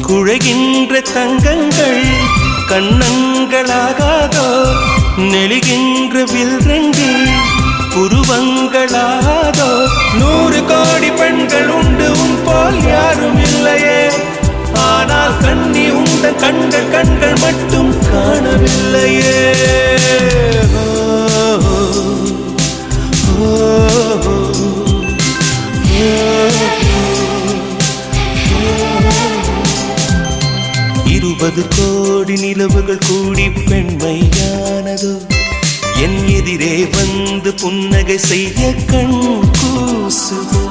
குழைகின்ற தங்கங்கள் கண்ணங்களாகாதோ நெளிகின்ற வில்ரங்கில் புருவங்களாகாதோ 100 கோடி பெண்கள் உண்டு உன் போல் யாரும் இல்லையே ஆனால் கண்ணி உண்ட கண்கள் மட்டும் காணவில்லையே இருபது கோடி நிலவுகள் கூடி பெண்மையானதோ என் எதிரே வந்து புன்னகை செய்ய கண் கூசுதோ